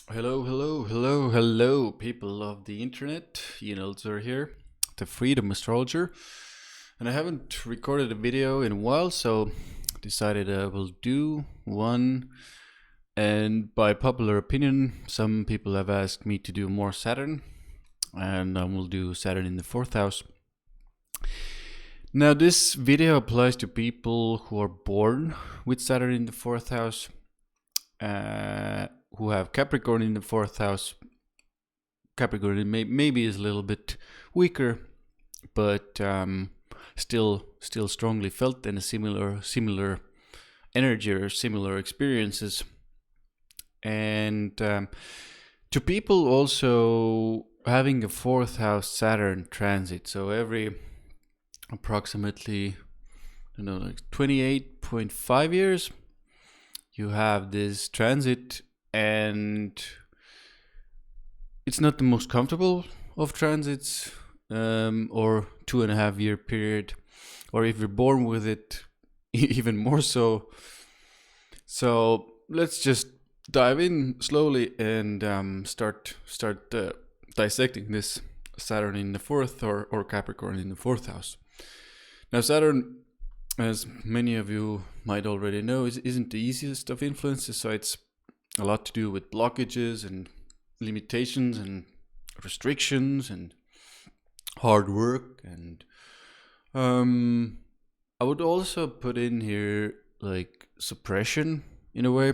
Hello, people of the internet. Are here, the Freedom Astrologer. And I haven't recorded a video in a while, so decided I will do one. And by popular opinion, some people have asked me to do more Saturn, and I will do Saturn in the fourth house. Now, this video applies to people who are born with Saturn in the fourth house. Who have Capricorn in the fourth house. Capricorn maybe is a little bit weaker, but still strongly felt and a similar energy or similar experiences. And to people also having a fourth house Saturn transit, so every approximately like 28.5 years you have this transit, and it's not the most comfortable of transits, or 2.5 year period, or if you're born with it, even more so. So let's just dive in slowly and start dissecting this Saturn in the fourth or Capricorn in the fourth house. Now, Saturn, as many of you might already know, isn't the easiest of influences, so it's a lot to do with blockages and limitations and restrictions and hard work. And I would also put in here like suppression in a way,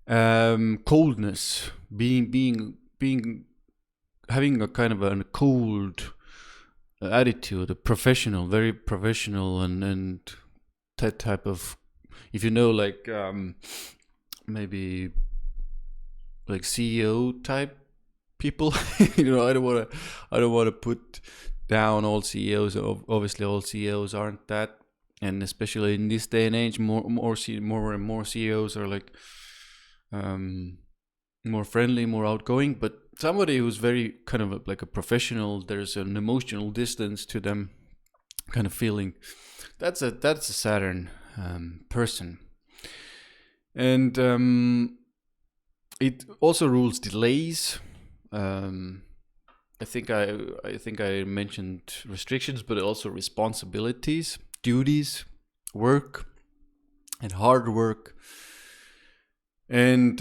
coldness, being having a kind of a cold attitude, a professional, very professional, and that type of, if you know, like maybe like CEO type people. I don't want to put down all CEOs. Obviously, all CEOs aren't that, and especially in this day and age, more and more CEOs are like more friendly, more outgoing. But somebody who's very kind of like a professional, there's an emotional distance to them, kind of feeling. That's a Saturn person. And it also rules delays. I think I mentioned restrictions, but also responsibilities, duties, work, and hard work. And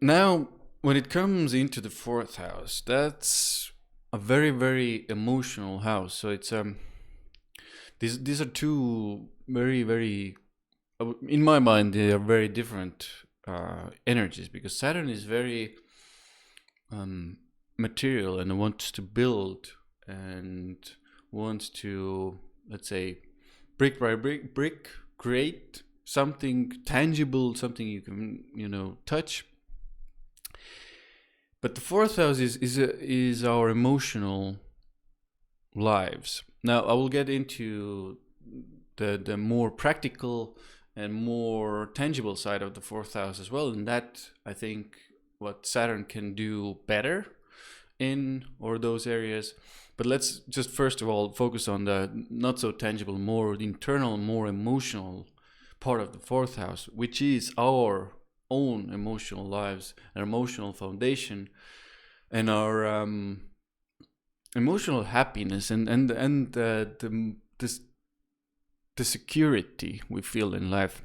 now, when it comes into the fourth house, that's a very, very emotional house. So it's these are two very, very, in my mind, they are very different energies, because Saturn is very material and wants to build and wants to, let's say, brick by brick create something tangible, something you can touch. But the fourth house is our emotional lives. Now I will get into the more practical and more tangible side of the fourth house as well, and that, I think, what Saturn can do better in or those areas. But let's just first of all focus on the not so tangible, more internal, more emotional part of the fourth house, which is our own emotional lives, our emotional foundation, and our emotional happiness, and the security we feel in life.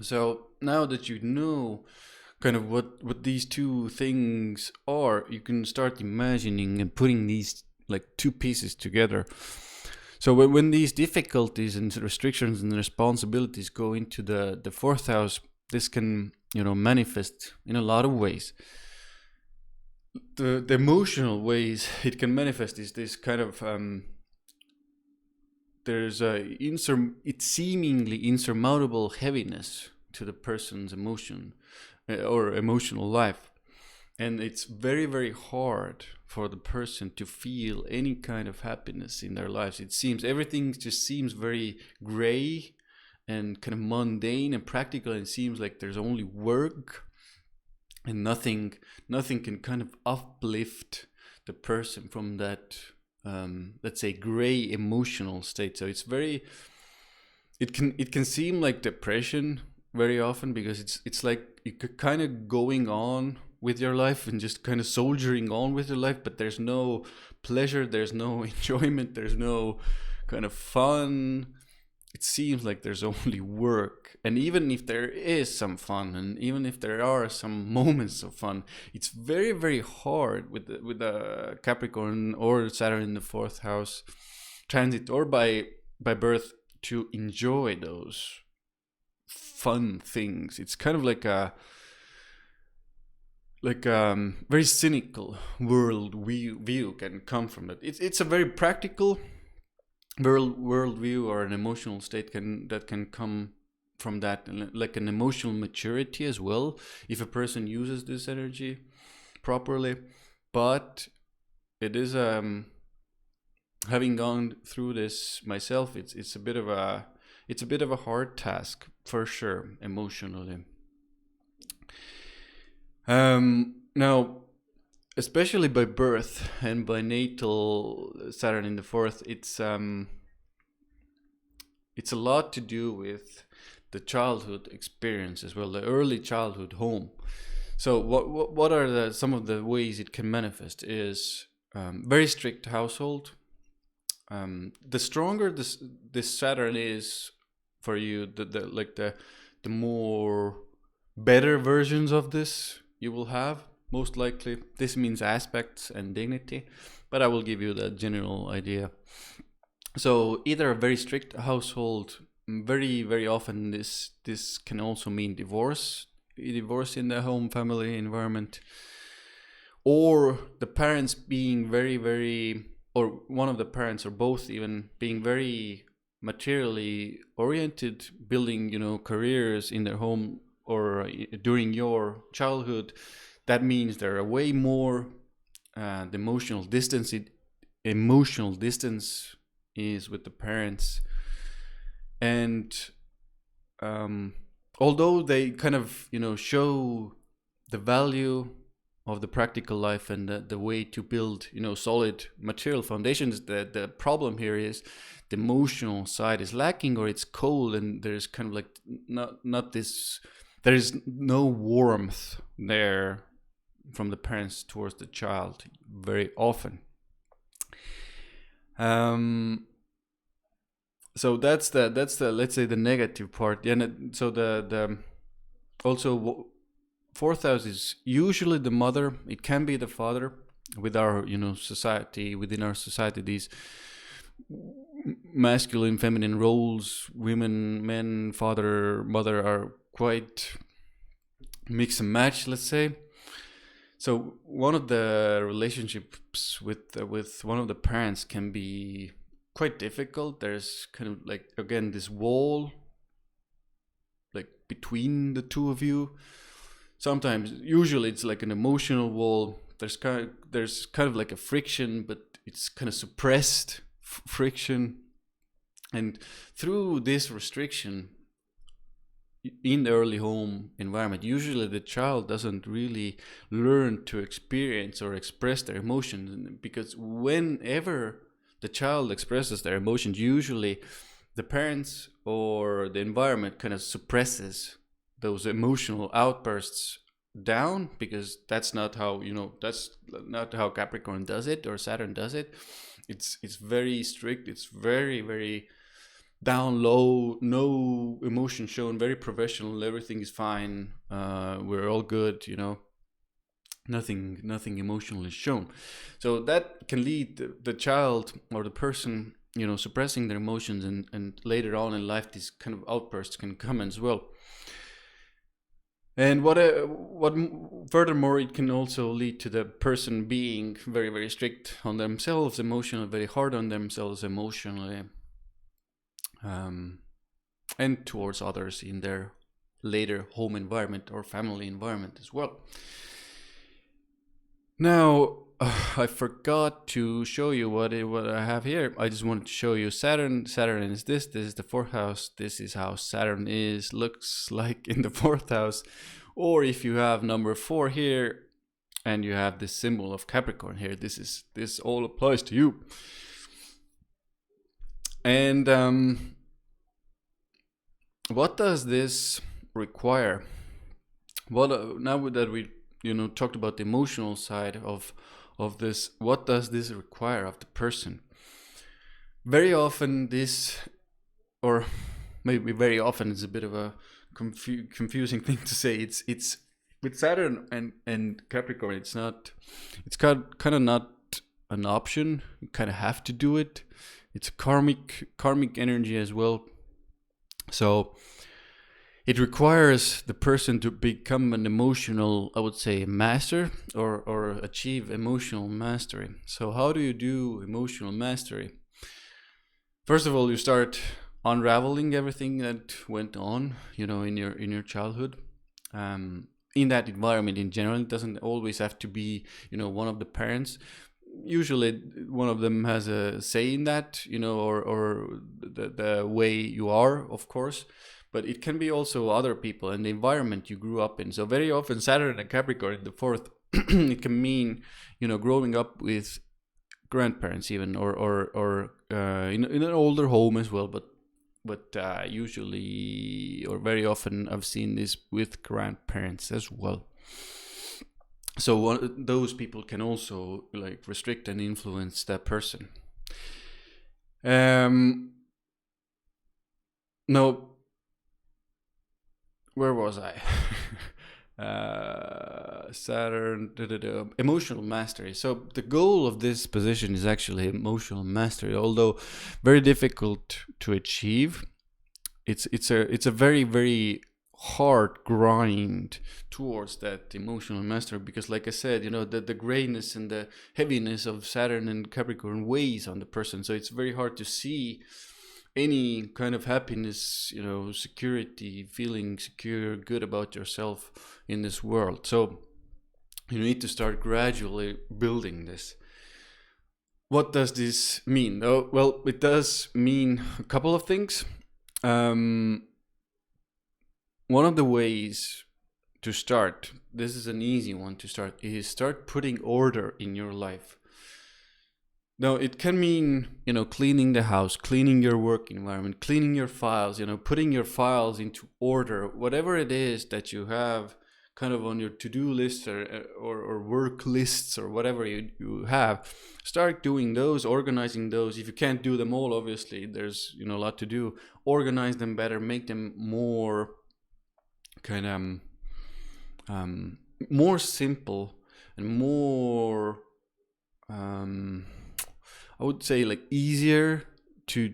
So now that you know kind of what these two things are, you can start imagining and putting these like two pieces together. So when these difficulties and restrictions and responsibilities go into the fourth house, this can manifest in a lot of ways. The emotional ways it can manifest is this kind of there's it's seemingly insurmountable heaviness to the person's emotion or emotional life, and it's very, very hard for the person to feel any kind of happiness in their lives. It seems everything just seems very gray and kind of mundane and practical, and it seems like there's only work and nothing can kind of uplift the person from that let's say gray emotional state. So it's very, it can seem like depression very often, because it's like you could kind of going on with your life and just kind of soldiering on with your life, but there's no pleasure, there's no enjoyment, there's no kind of fun. It seems like there's only work. And even if there is some fun, and even if there are some moments of fun, it's very, very hard with the Capricorn or Saturn in the fourth house transit, or by birth, to enjoy those fun things. It's kind of like a very cynical world view can come from it. It's a very practical world view, or an emotional state that can come from that, and like an emotional maturity as well, if a person uses this energy properly. But it is having gone through this myself, it's a bit of a hard task for sure, emotionally. Now, especially by birth and by natal Saturn in the fourth, it's a lot to do with the childhood experience as well, the early childhood home. So what are some of the ways it can manifest is very strict household. The stronger this Saturn is for you, the more better versions of this you will have, most likely. This means aspects and dignity, but I will give you the general idea. So either a very strict household, very, very often this can also mean divorce in the home family environment, or the parents being very, very, or one of the parents or both even being very materially oriented, building, careers in their home or during your childhood. That means there are way more the emotional distance is with the parents. And although they kind of show the value of the practical life and the way to build solid material foundations, the problem here is the emotional side is lacking, or it's cold, and there's kind of like not this, there is no warmth there from the parents towards the child very often. So that's the let's say the negative part. And so the also fourth house is usually the mother. It can be the father. With our society, within our society, these masculine, feminine roles, women, men, father, mother, are quite mix and match, let's say. So one of the relationships with one of the parents can be quite difficult. There's kind of like, again, this wall like between the two of you. Sometimes, usually it's like an emotional wall. There's kind of like a friction, but it's kind of suppressed friction. And through this restriction in the early home environment, usually the child doesn't really learn to experience or express their emotions, because whenever the child expresses their emotions, usually the parents or the environment kind of suppresses those emotional outbursts down, because that's not how Capricorn does it, or Saturn does it. It's very strict. It's very, very down low, no emotion shown, very professional. Everything is fine. We're all good, nothing emotional is shown. So that can lead the child or the person, suppressing their emotions, and later on in life these kind of outbursts can come as well. And what furthermore, it can also lead to the person being very, very strict on themselves emotionally, very hard on themselves emotionally, and towards others in their later home environment or family environment as well. Now, I forgot to show you what I have here. I just wanted to show you Saturn. Saturn is this. This is the fourth house. This is how Saturn looks like in the fourth house. Or if you have number 4 here, and you have this symbol of Capricorn here, this all applies to you. And what does this require? Well, now that we talked about the emotional side of this, what does this require of the person? Very often this, or maybe very often, it's a bit of a confusing thing to say. It's with Saturn and Capricorn. It's kind of not an option. You kind of have to do it. It's a karmic energy as well. So it requires the person to become an emotional, I would say, master, or achieve emotional mastery. So how do you do emotional mastery? First of all, you start unraveling everything that went on, in your childhood. In that environment in general, it doesn't always have to be, one of the parents. Usually one of them has a say in that, or the way you are, of course. But it can be also other people and the environment you grew up in. So very often Saturn and Capricorn in the fourth, it can mean, growing up with grandparents even, or in an older home as well. But usually, or very often, I've seen this with grandparents as well. So those people can also like restrict and influence that person. No, where was I? Saturn, emotional mastery. So the goal of this position is actually emotional mastery, although very difficult to achieve. It's a very, very hard grind towards that emotional mastery, because like I said, the grayness and the heaviness of Saturn and Capricorn weighs on the person. So it's very hard to see any kind of happiness, security, feeling secure, good about yourself in this world. So you need to start gradually building this. What does this mean? Oh, well, it does mean a couple of things. One of the ways to start, this is an easy one to start, is start putting order in your life. Now, it can mean, cleaning the house, cleaning your work environment, cleaning your files, putting your files into order, whatever it is that you have kind of on your to-do list or work lists or whatever you have. Start doing those, organizing those. If you can't do them all, obviously, there's, a lot to do. Organize them better, make them more kind of more simple and more I would say like easier to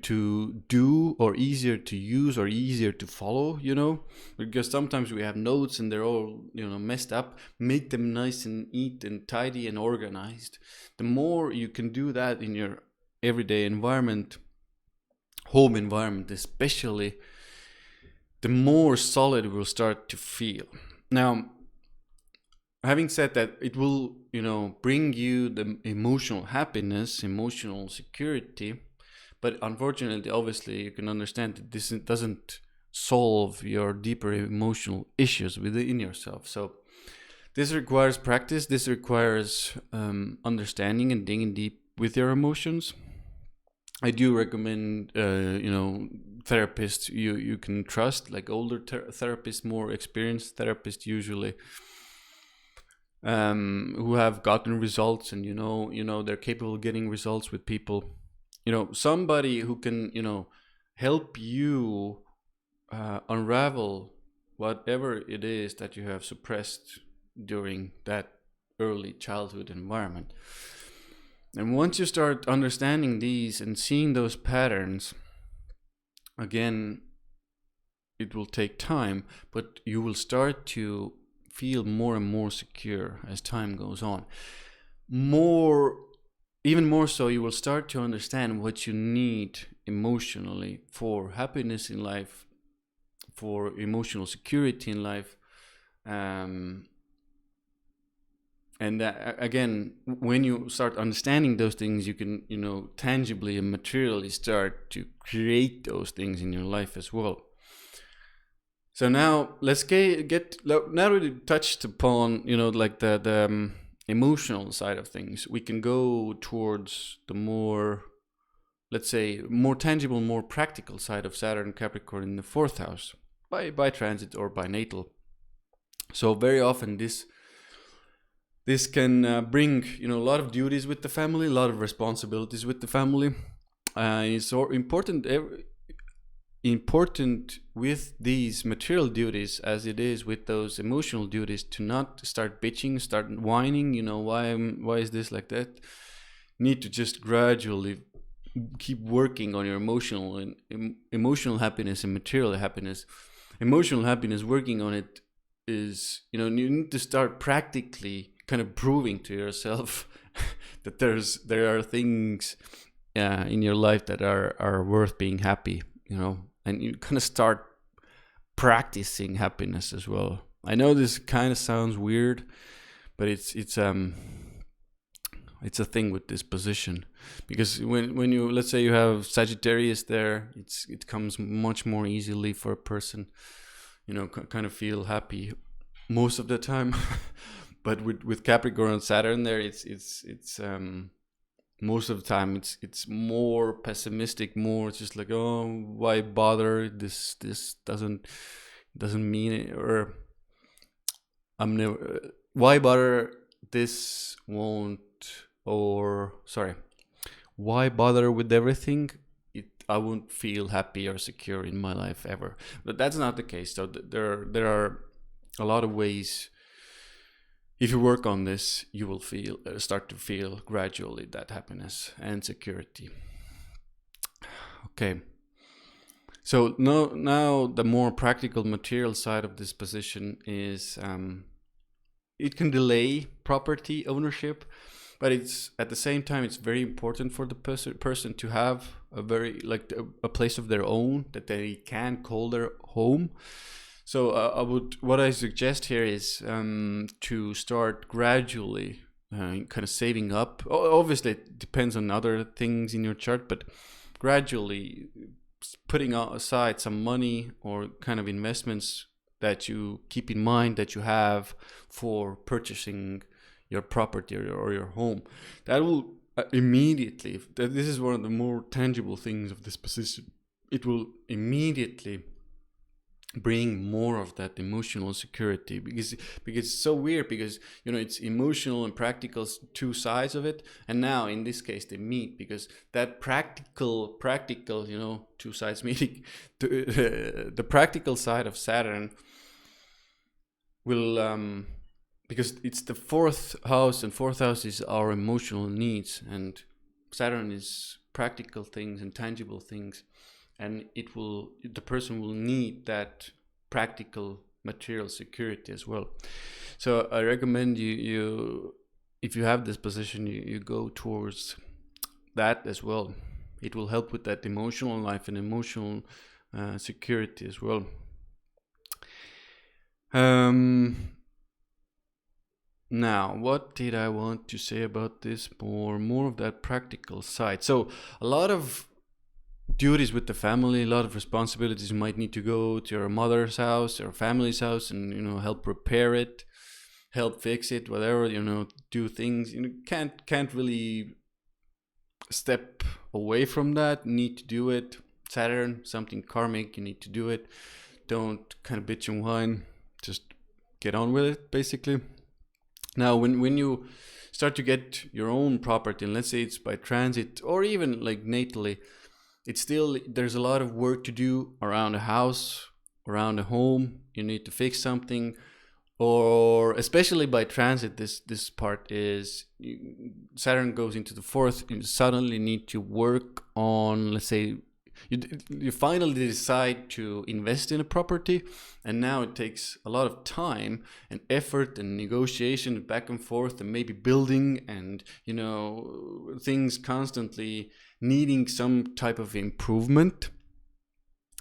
do, or easier to use, or easier to follow, because sometimes we have notes and they're all messed up. Make them nice and neat and tidy and organized. The more you can do that in your everyday environment, home environment especially, the more solid it will start to feel. Now, having said that, it will, bring you the emotional happiness, emotional security. But unfortunately, obviously, you can understand that this doesn't solve your deeper emotional issues within yourself. So this requires practice. This requires understanding and digging deep with your emotions. I do recommend, therapists you can trust, like older therapists, more experienced therapists usually, who have gotten results, and they're capable of getting results with people. Somebody who can help you unravel whatever it is that you have suppressed during that early childhood environment. And once you start understanding these and seeing those patterns, again, it will take time, but you will start to feel more and more secure as time goes on. Even more so, you will start to understand what you need emotionally for happiness in life, for emotional security in life. And again, when you start understanding those things, you can, tangibly and materially start to create those things in your life as well. So now let's get now that we touched upon, like the emotional side of things, we can go towards the more, let's say, more tangible, more practical side of Saturn Capricorn in the fourth house. by transit or by natal. So very often this can bring, you know, a lot of duties with the family, a lot of responsibilities with the family. It's so important with these material duties as it is with those emotional duties to not start bitching, start whining, you know, why is this like that. Need to just gradually keep working on your emotional and emotional happiness and material happiness. Emotional happiness, working on it is, you know, you need to start practically kind of proving to yourself that there are things in your life that are worth being happy, you know, and you kind of start practicing happiness as well. I know this kind of sounds weird, but it's a thing with this position, because when you, let's say you have Sagittarius there, it comes much more easily for a person, you know, kind of feel happy most of the time. But with Capricorn and Saturn there, it's most of the time it's more pessimistic, more it's just like, oh, why bother, this doesn't mean it, or I'm never, why bother, this won't, or sorry, why bother with everything, I won't feel happy or secure in my life ever. But that's not the case. So there are a lot of ways. If you work on this, you will start to feel gradually that happiness and security. Okay. So now the more practical material side of this position is it can delay property ownership, but it's at the same time it's very important for the person to have a place of their own that they can call their home. So what I suggest here is to start gradually kind of saving up. Obviously, it depends on other things in your chart, but gradually putting aside some money or kind of investments that you keep in mind that you have for purchasing your property or your home. That will immediately, this is one of the more tangible things of this position, it will immediately bring more of that emotional security, because it's so weird, because, you know, it's emotional and practical, two sides of it, and now in this case they meet, because that practical, you know, two sides meeting, the practical side of Saturn will because it's the fourth house, and fourth house is our emotional needs, and Saturn is practical things and tangible things, and the person will need that practical material security as well. So I recommend you if you have this position, you go towards that as well. It will help with that emotional life and emotional security as well. Now, what did I want to say about this? More of that practical side. So a lot of duties with the family, a lot of responsibilities. You might need to go to your mother's house or family's house and, you know, help repair it, help fix it, whatever, you know, do things. You know, can't really step away from that. Need to do it. Saturn, something karmic, you need to do it. Don't kind of bitch and whine. Just get on with it, basically. Now, when you start to get your own property, and let's say it's by transit or even like natally, there's a lot of work to do around a house, around a home. You need to fix something, or especially by transit, this part is Saturn goes into the fourth. You suddenly need to work on, let's say, you finally decide to invest in a property, and now it takes a lot of time and effort and negotiation back and forth, and maybe building, and, you know, things constantly needing some type of improvement,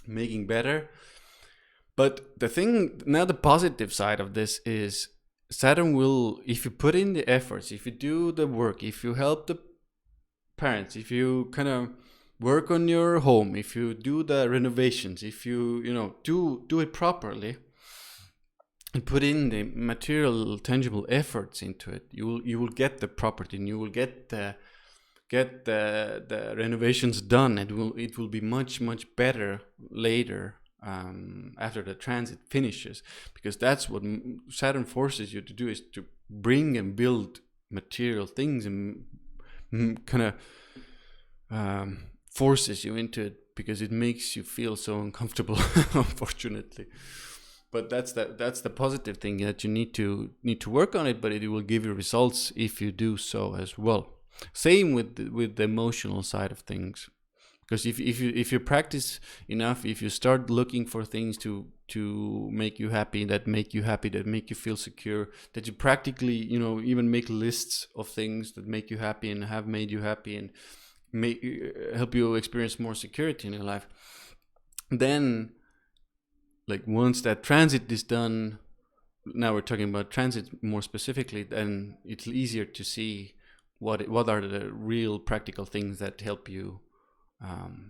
making better. But the thing now, the positive side of this is Saturn will, if you put in the efforts, if you do the work, if you help the parents, if you kind of work on your home, if you do the renovations, if you know, do it properly and put in the material, tangible efforts into it, you will get the property, and you will get the renovations done. It will be much better later after the transit finishes, because that's what Saturn forces you to do, is to bring and build material things, and kind of forces you into it, because it makes you feel so uncomfortable unfortunately. But that's the positive thing, that you need to work on it, but it will give you results if you do so as well. Same with the emotional side of things, because if you practice enough, if you start looking for things to make you happy, that make you feel secure, that you practically, even make lists of things that make you happy and have made you happy, and help you experience more security in your life, then, like, once that transit is done, now we're talking about transit more specifically, then it's easier to see what are the real practical things that help you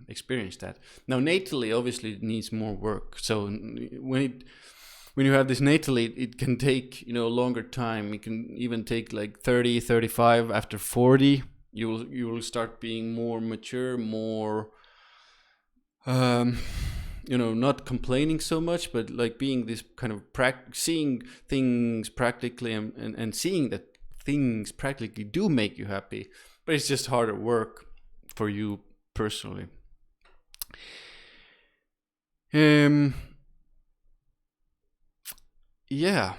experience that. Now, natally, obviously, it needs more work. So when you have this natally, it can take longer time. It can even take like 30, 35. After 40, you will start being more mature, more not complaining so much, but like being this kind of seeing things practically, and seeing that things practically do make you happy, but it's just harder work for you personally. Yeah,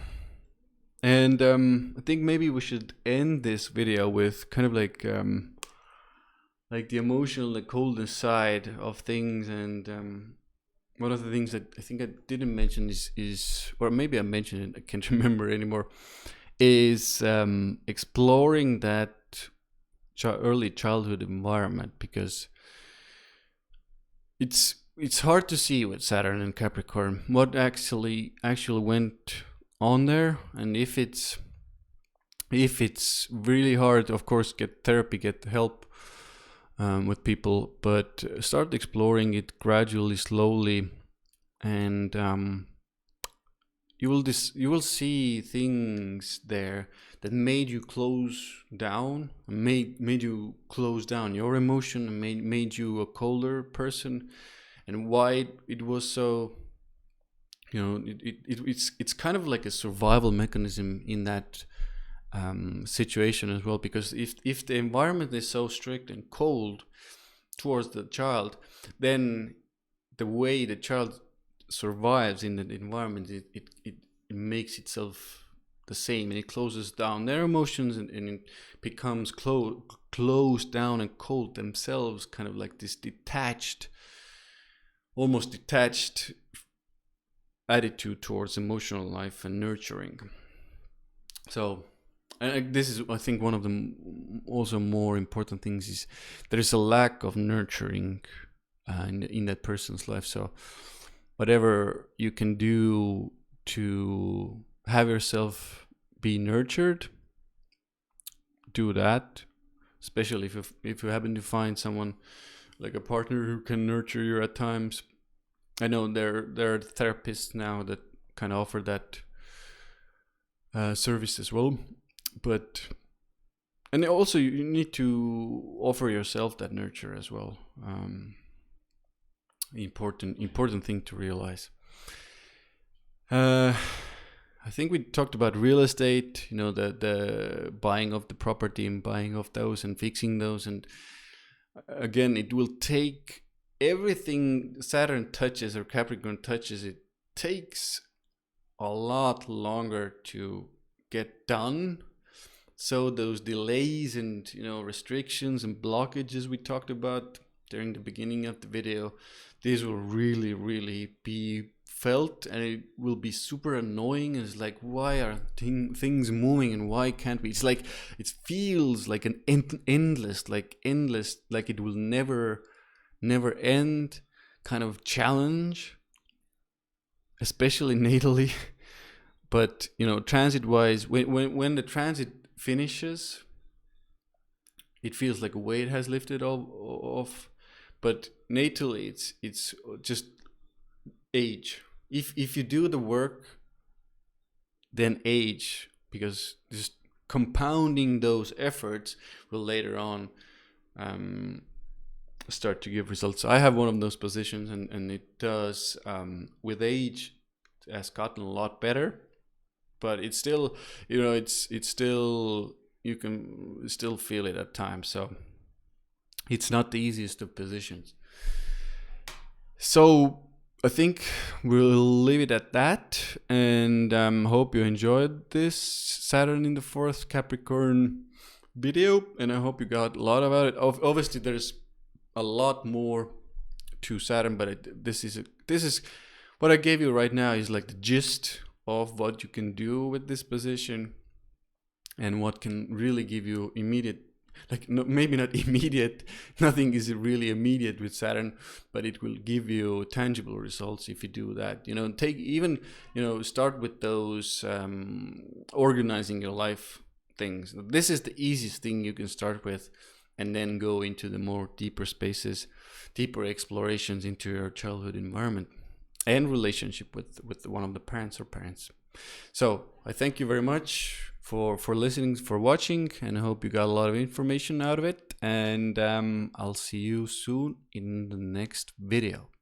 and I think maybe we should end this video with kind of like the emotional, the coldness side of things. And one of the things that I think I didn't mention is, or maybe I mentioned it, I can't remember anymore, is exploring that early childhood environment, because it's hard to see with Saturn and Capricorn what actually went on there. And if it's really hard, of course, get therapy, get help with people, but start exploring it gradually, slowly, and you will see things there that made you close down, made you close down your emotion, and made you a colder person. And why it was so, it's kind of like a survival mechanism in that situation as well, because if the environment is so strict and cold towards the child, then the way the child survives in that environment, it makes itself the same, and it closes down their emotions, and it becomes closed down and cold themselves, kind of like this almost detached attitude towards emotional life and nurturing. So, and this is, I think, one of the also more important things, is there is a lack of nurturing in that person's life. So whatever you can do to have yourself be nurtured, do that, especially if you happen to find someone, like a partner, who can nurture you at times. I know there are therapists now that kind of offer that service as well, and also you need to offer yourself that nurture as well. Important thing to realize. I think we talked about real estate, the buying of the property and buying of those and fixing those. And again, it will take everything Saturn touches or Capricorn touches, it takes a lot longer to get done. So those delays and restrictions and blockages we talked about during the beginning of the video, these will really, really be felt, and it will be super annoying. It's like, why are things moving, and why can't we? It's like, it feels like an endless, like it will never end kind of challenge, especially natally. But transit wise, when the transit finishes, it feels like a weight has lifted off. But natally, it's just age. If you do the work, then age, because just compounding those efforts will later on start to give results. I have one of those positions, and it does with age has gotten a lot better, but it's still, it's still, you can still feel it at times. So it's not the easiest of positions. So I think we'll leave it at that, and hope you enjoyed this Saturn in the 4th Capricorn video, and I hope you got a lot about it. Obviously there's a lot more to Saturn, but this is what I gave you right now is like the gist of what you can do with this position, and what can really give you immediate, like, no, maybe not immediate, nothing is really immediate with Saturn, but it will give you tangible results if you do that. Take even, start with those organizing your life things. This is the easiest thing you can start with, and then go into the more deeper spaces, deeper explorations into your childhood environment and relationship with one of the parents or parents. So I thank you very much for listening, for watching, and I hope you got a lot of information out of it. And I'll see you soon in the next video.